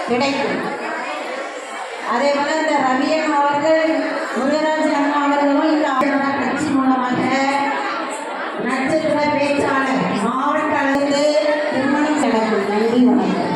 கிடைக்கும். அதே போல இந்த ரவியன் அவர்கள் முருகராஜன் அண்ணா அவர்களும் இந்த கட்சி மூலமாக நட்சத்திர பேச்சாளர் மாவட்ட அளவில் திருமணம் நடக்கும். நன்றி, வணக்கம்.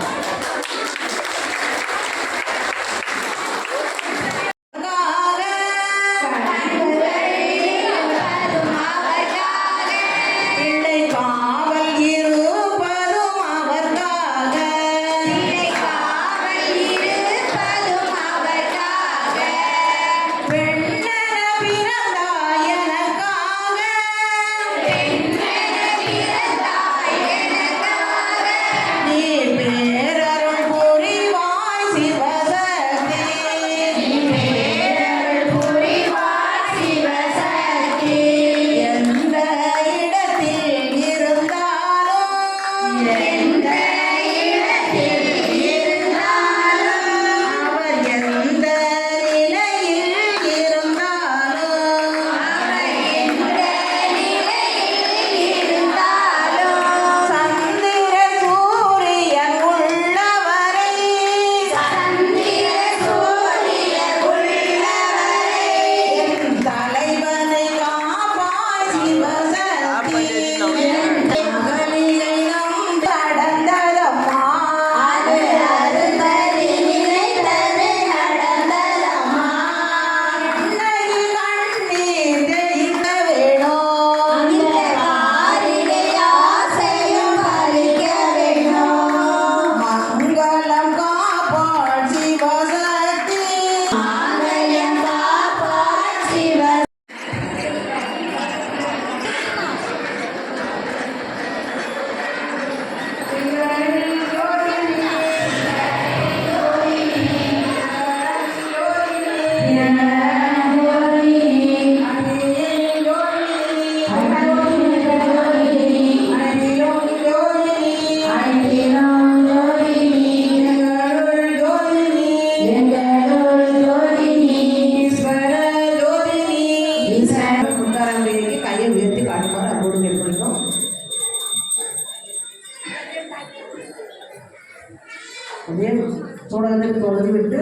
தொடர்ந்து விட்டு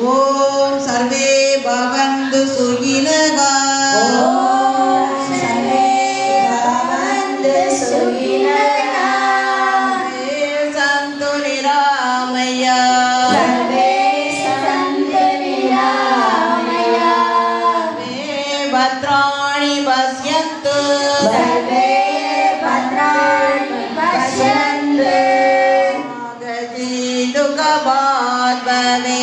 ஓம் சர்வே பவந்து சுகினகா. ஓம் சர்வே பவந்து சுகினகா. சந்து நிராமயா. சர்வே சந்து நிராமயா. பத்ராணி பஸ்யந்து. சர்வே பத்ராணி பஸ்யந்து. துகபாத்மவே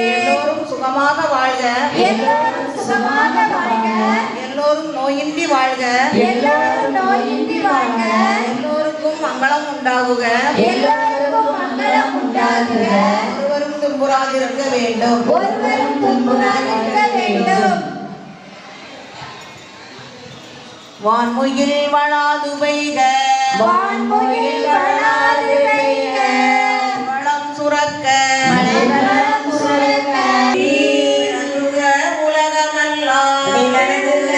எல்லோரும் சுகமாக வாழ்க. எல்லோரும் நோயின்றி வாழ்க. எல்லோருக்கும் மங்களம் உண்டாகுக. ஒருவரும் துன்புறாதிருக்க வேண்டும். வான்முகில் வளாது பெய்க. வான்முகில் வளாது பெய்க. வளம் சுரக்க. வளம் சுரக்க. விளங்குக உலகமெல்லாம். விளங்குக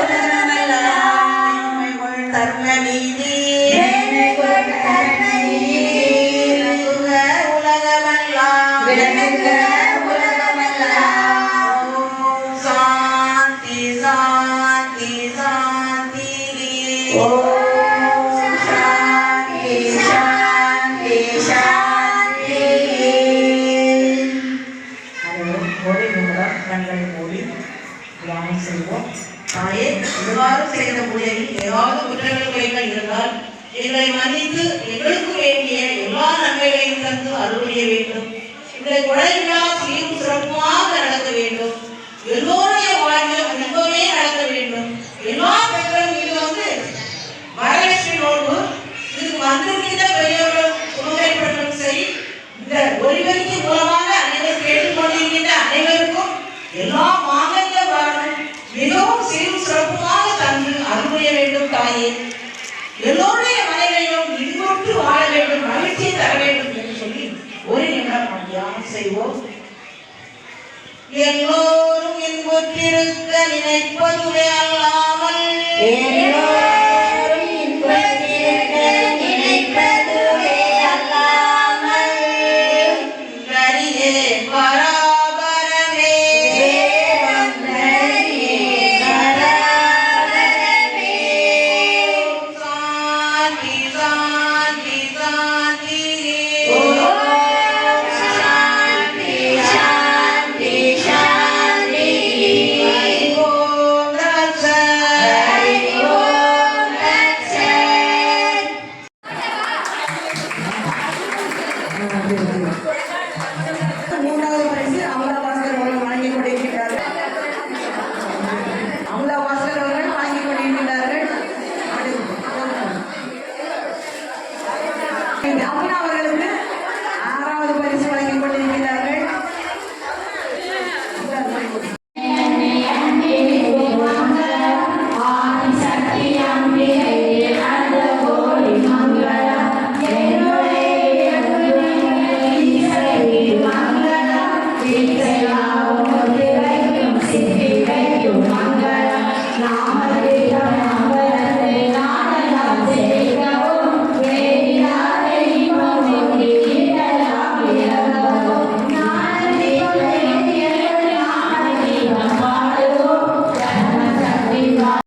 உலகமெல்லாம். தர்ம நீதி ஓம் சாந்தி சாந்தி சாந்தி. ஒரு நிமிடம் கண்களை மூடி தியானம் செய்வோம். தாயே, இதுவாறு செய்த பூஜையில் ஏதாவது குற்றங்கள் குறைகள் இருந்தால் எங்களை மன்னித்து எங்களுக்கு வேண்டிய எல்லா நன்மைகளையும் தந்து அருள்புரிய வேண்டும். இந்த கொடை விழா சீரும் சிறப்புமாக நடக்க வேண்டும். எல்லோருடைய வாழ்வில் இன்பமே நடக்க வேண்டும். எல்லா பெண்களும் இது வரலட்சுமி நோன்பு. இதுக்கு வந்திருக்கின்ற பெரியவர்கள் குடும்பங்களும் சரி, இந்த ஒளிபெருக்கி மூலமாக அனைவரும் கேட்டுக்கொண்டிருக்கின்ற அனைவருக்கும் எல்லா மாங்கல்ய வரணும் மிகவும் சீரும் சிறப்புமாக தந்து அருள்புரிய வேண்டும். தாயே, எல்லோருடைய மனைவியும் இன்புற்று வாழ வேண்டும், மகிழ்ச்சியை தர வேண்டும் என்று சொல்லி ஒரு நிமிடம் நாம் தியானம் செய்வோம். எல்லோரும் இன்புற்றிருக்க நினைப்பதுவே அல்லாமல் எல்லோரும் இன்புற்றிருக்க நினைப்பதுவே அல்லாமல் கரியே பராபரமே சாந்தி சாந்தி